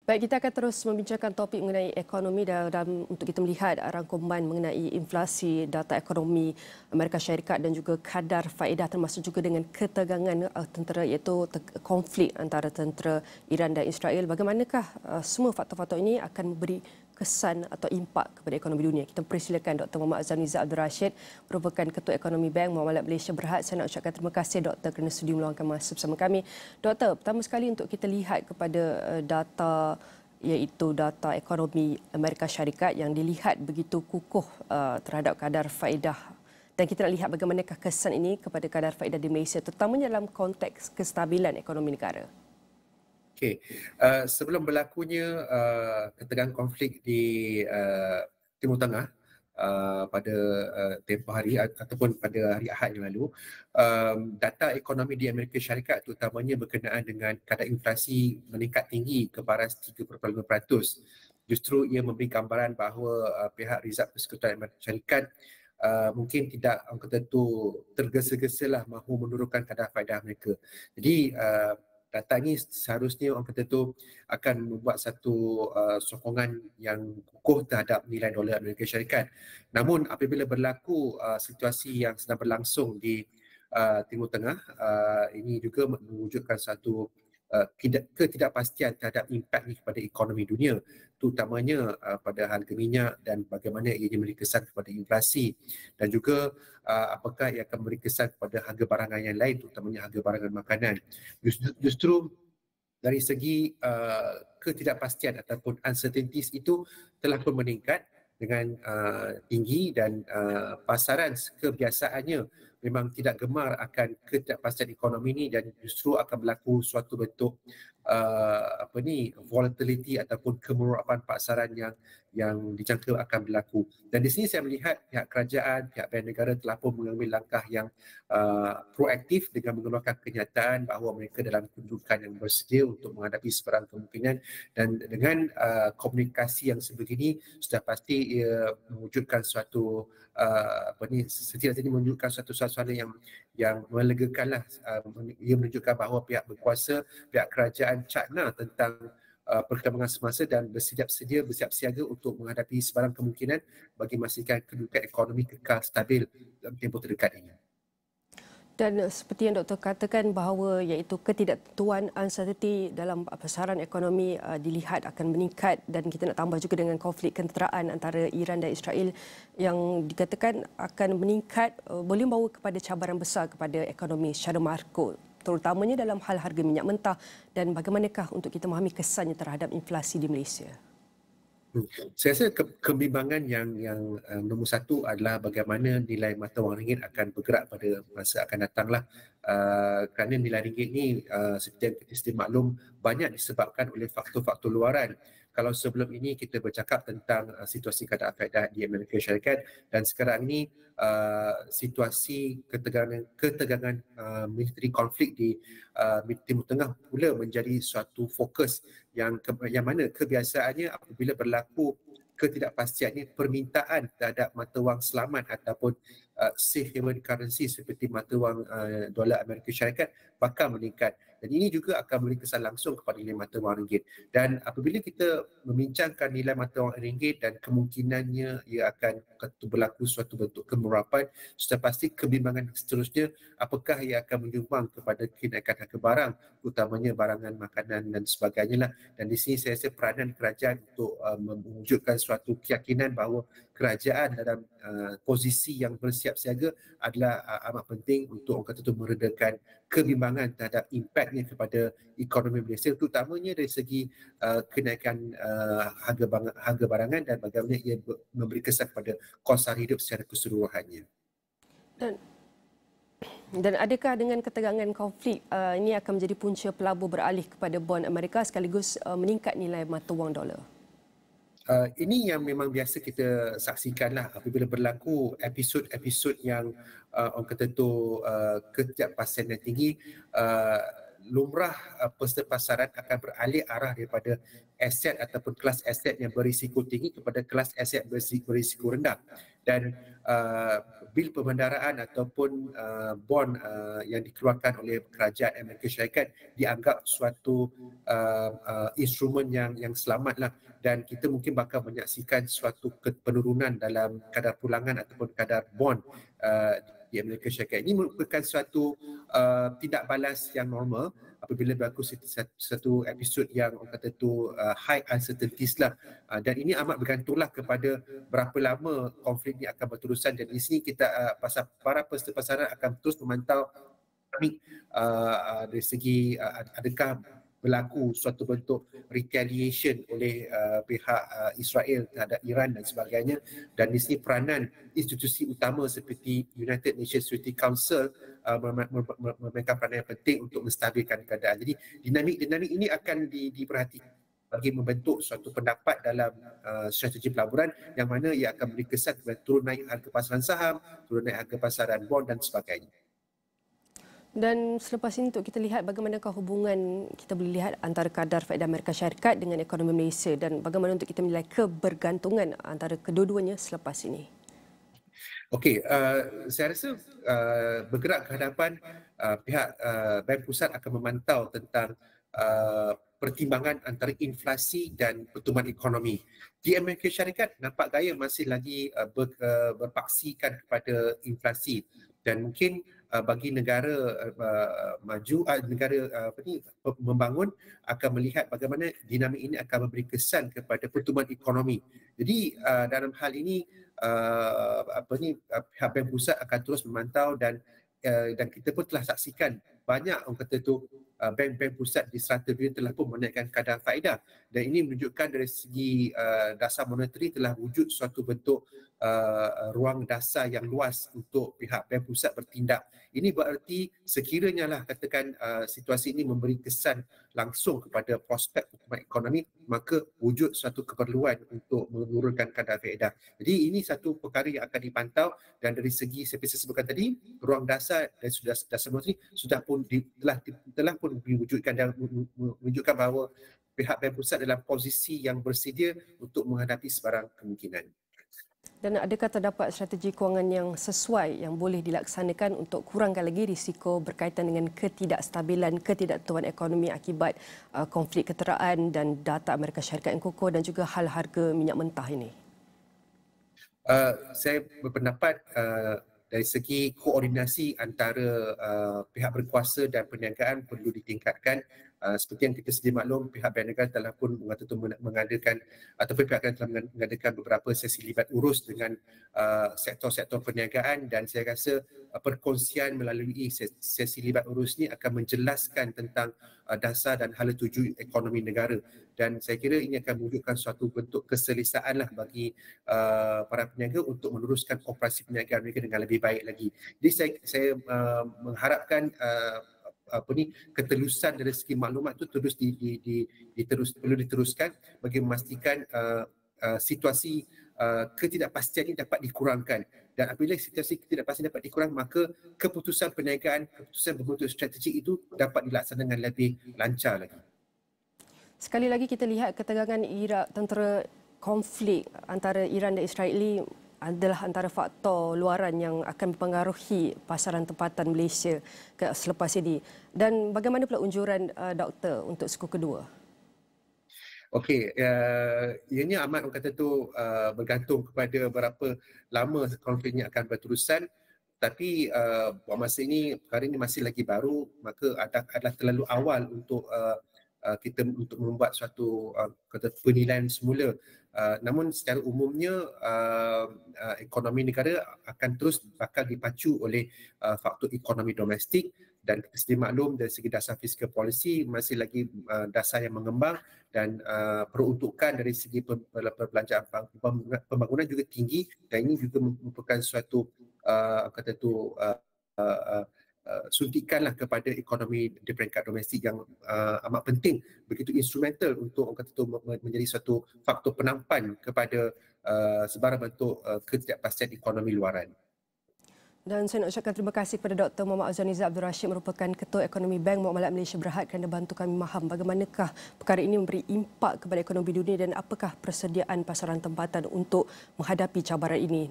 Baik, kita akan terus membincangkan topik mengenai ekonomi dalam untuk kita melihat rangkuman mengenai inflasi, data ekonomi Amerika Syarikat dan juga kadar faedah termasuk juga dengan ketegangan tentera iaitu konflik antara tentera Iran dan Israel. Bagaimanakah semua faktor-faktor ini akan memberi kesan atau impak kepada ekonomi dunia? Kita persilakan Dr. Muhammad Azamniza Abdul Rashid, merupakan Ketua Ekonomi Bank Muamalat Malaysia Berhad. Saya nak ucapkan terima kasih Dr. kerana sudi meluangkan masa bersama kami. Doktor, pertama sekali untuk kita lihat kepada data iaitu data ekonomi Amerika Syarikat yang dilihat begitu kukuh terhadap kadar faedah, dan kita nak lihat bagaimanakah kesan ini kepada kadar faedah di Malaysia terutamanya dalam konteks kestabilan ekonomi negara. Okey, sebelum berlakunya ketegangan konflik di Timur Tengah pada tempoh hari ataupun pada hari Ahad yang lalu, data ekonomi di Amerika Syarikat terutamanya berkenaan dengan kadar inflasi meningkat tinggi ke paras 3.5%. Justru ia memberi gambaran bahawa pihak Rizal Persekutuan Amerika Syarikat mungkin tidak orang kata tu tergesa-gesa lah mahu menurunkan kadar faedah mereka. Jadi data ini seharusnya orang kata tu akan membuat satu sokongan yang kukuh terhadap nilai dolar Amerika Syarikat. Namun apabila berlaku situasi yang sedang berlangsung di Timur Tengah, ini juga mewujudkan satu ketidakpastian terhadap impak ini kepada ekonomi dunia, terutamanya pada harga minyak dan bagaimana ia memberi kesan kepada inflasi, dan juga apakah ia akan memberi kesan kepada harga barangan yang lain, terutamanya harga barangan makanan. Justru dari segi ketidakpastian ataupun uncertainties itu telah pun meningkat dengan tinggi, dan pasaran kebiasaannya memang tidak gemar akan ketidakpastian ekonomi ini, dan justru akan berlaku suatu bentuk volatility ataupun kemerorapan pasaran yang dijangka akan berlaku. Dan di sini saya melihat pihak kerajaan, pihak bank negara telah pun mengambil langkah yang proaktif dengan mengeluarkan kenyataan bahawa mereka dalam kedudukan yang bersedia untuk menghadapi sebarang kemungkinan, dan dengan komunikasi yang sebegini sudah pasti ia mewujudkan suatu setidaknya menunjukkan suatu suasana yang melegakanlah. Ia menunjukkan bahawa pihak berkuasa, pihak kerajaan cakna tentang perkembangan semasa dan bersiap siaga untuk menghadapi sebarang kemungkinan bagi memastikan kedudukan ekonomi kekal stabil dalam tempoh terdekat ini. Dan seperti yang doktor katakan bahawa iaitu ketidaktentuan uncertainty dalam pasaran ekonomi dilihat akan meningkat, dan kita nak tambah juga dengan konflik kenderaan antara Iran dan Israel yang dikatakan akan meningkat, boleh membawa kepada cabaran besar kepada ekonomi secara makro, terutamanya dalam hal harga minyak mentah. Dan bagaimanakah untuk kita memahami kesannya terhadap inflasi di Malaysia? Saya rasa kebimbangan yang nombor satu adalah bagaimana nilai mata wang ringgit akan bergerak pada masa akan datanglah. Kerana nilai ringgit ni seperti yang kita sedia maklum banyak disebabkan oleh faktor-faktor luaran. Kalau sebelum ini kita bercakap tentang situasi kadar faedah di Amerika Syarikat, dan sekarang ini situasi ketegangan militeri konflik di Timur Tengah pula menjadi suatu fokus yang mana kebiasaannya apabila berlaku ketidakpastian ini, permintaan terhadap mata wang selamat ataupun safe haven currency seperti mata wang dolar Amerika Syarikat bakal meningkat, dan ini juga akan memberi kesan langsung kepada nilai mata wang ringgit. Dan apabila kita membincangkan nilai mata wang ringgit dan kemungkinannya ia akan berlaku suatu bentuk kemurapan, sudah pasti kebimbangan seterusnya apakah ia akan menyumbang kepada kenaikan harga barang, utamanya barangan makanan dan sebagainya lah. Dan di sini saya rasa peranan kerajaan untuk mewujudkan suatu keyakinan bahawa kerajaan dalam posisi yang bersiap siaga adalah amat penting untuk orang kata itu meredakan kebimbangan terhadap impaknya kepada ekonomi Malaysia, terutamanya dari segi kenaikan harga barangan dan bagaimana ia memberi kesan kepada kos sara hidup secara keseluruhannya. Dan adakah dengan ketegangan konflik ini akan menjadi punca pelabur beralih kepada bond Amerika sekaligus meningkat nilai mata wang dolar? Ini yang memang biasa kita saksikanlah apabila berlaku episod-episod yang orang kata tu ketidakpastian yang tinggi. lumrah peserta pasaran akan beralih arah daripada aset ataupun kelas aset yang berisiko tinggi kepada kelas aset berisiko rendah. Dan bil perbendaraan ataupun bond yang dikeluarkan oleh kerajaan Amerika Syarikat dianggap suatu instrumen yang selamatlah, dan kita mungkin bakal menyaksikan suatu penurunan dalam kadar pulangan ataupun kadar bond di Amerika Syarikat. Ini merupakan suatu tindak balas yang normal apabila berlaku satu episod yang orang kata tu high uncertainties lah, dan ini amat bergantunglah kepada berapa lama konflik ini akan berterusan. Dan di sini kita para peserta pasaran akan terus memantau dari segi adakah berlaku suatu bentuk retaliation oleh pihak Israel terhadap Iran dan sebagainya. Dan di sini peranan institusi utama seperti United Nations Security Council memainkan peranan yang penting untuk menstabilkan keadaan. Jadi dinamik ini akan diperhatikan bagi membentuk suatu pendapat dalam strategi pelaburan yang mana ia akan beri kesan kepada turun naik harga pasaran saham, turun naik harga pasaran bond dan sebagainya. Dan selepas ini untuk kita lihat bagaimanakah hubungan kita boleh lihat antara kadar faedah Amerika Syarikat dengan ekonomi Malaysia, dan bagaimana untuk kita menilai kebergantungan antara kedua-duanya selepas ini. Okey, saya rasa bergerak ke hadapan pihak Bank Pusat akan memantau tentang pertimbangan antara inflasi dan pertumbuhan ekonomi. Di Amerika Syarikat nampak gaya masih lagi berpaksikan kepada inflasi, dan mungkin bagi negara maju, negara membangun akan melihat bagaimana dinamik ini akan memberi kesan kepada pertumbuhan ekonomi. Jadi dalam hal ini pihak Bank Pusat akan terus memantau, dan kita pun telah saksikan banyak orang kata tu bank-bank pusat di serata dunia telah pun menaikkan kadar faedah, dan ini menunjukkan dari segi dasar monetary telah wujud suatu bentuk ruang dasar yang luas untuk pihak bank pusat bertindak. Ini berarti sekiranya lah katakan situasi ini memberi kesan langsung kepada prospek pertumbuhan ekonomi, maka wujud suatu keperluan untuk menurunkan kadar faedah. Jadi ini satu perkara yang akan dipantau, dan dari segi seperti saya sebutkan tadi, ruang dasar dan sudah dasar monetary sudah pun telah pun diwujudkan dan menunjukkan bahawa pihak bank pusat dalam posisi yang bersedia untuk menghadapi sebarang kemungkinan. Dan adakah terdapat strategi kewangan yang sesuai yang boleh dilaksanakan untuk kurangkan lagi risiko berkaitan dengan ketidakstabilan, ketidaktentuan ekonomi akibat konflik keteraan dan data Amerika Syarikat yang kokoh dan juga hal harga minyak mentah ini? Saya berpendapat dari segi koordinasi antara pihak berkuasa dan perniagaan perlu ditingkatkan. Seperti yang kita sedia maklum, pihak perniagaan telah pun mengadakan ataupun pihak telah mengadakan beberapa sesi libat urus dengan sektor-sektor perniagaan, dan saya rasa perkongsian melalui sesi libat urus ini akan menjelaskan tentang dasar dan hala tuju ekonomi negara, dan saya kira ini akan menunjukkan suatu bentuk keselesaan lah bagi para peniaga untuk meneruskan operasi perniagaan mereka dengan lebih baik lagi. Jadi saya mengharapkan ketelusan dari segi maklumat itu terus perlu diteruskan bagi memastikan situasi ketidakpastian ini dapat dikurangkan, dan apabila situasi ketidakpastian dapat dikurangkan, maka keputusan perniagaan, keputusan berbentuk strategi itu dapat dilaksanakan dengan lebih lancar lagi. Sekali lagi kita lihat ketegangan Iraq, tentera konflik antara Iran dan Israel adalah antara faktor luaran yang akan mempengaruhi pasaran tempatan Malaysia selepas ini. Dan bagaimana pula unjuran doktor untuk suku kedua? Okey, ianya amat orang kata tu bergantung kepada berapa lama konflik ini akan berterusan. Tapi buat masa ini, perkara ini masih lagi baru, maka adalah terlalu awal untuk kita untuk membuat suatu penilaian semula. Namun secara umumnya ekonomi negara akan terus bakal dipacu oleh faktor ekonomi domestik, dan kita sedia maklum dari segi dasar fiskal policy masih lagi dasar yang mengembang, dan peruntukan dari segi perbelanjaan pembangunan juga tinggi, dan ini juga merupakan suatu suntikanlah kepada ekonomi di peringkat domestik yang amat penting, begitu instrumental untuk orang kata itu menjadi suatu faktor penampan kepada sebarang bentuk ketidakpastian ekonomi luaran. Dan saya nak ucapkan terima kasih kepada Dr. Muhammad Azwaniza Abdul Rashid merupakan Ketua Ekonomi Bank Muamalat Malaysia Berhad kerana bantu kami memaham bagaimanakah perkara ini memberi impak kepada ekonomi dunia dan apakah persediaan pasaran tempatan untuk menghadapi cabaran ini.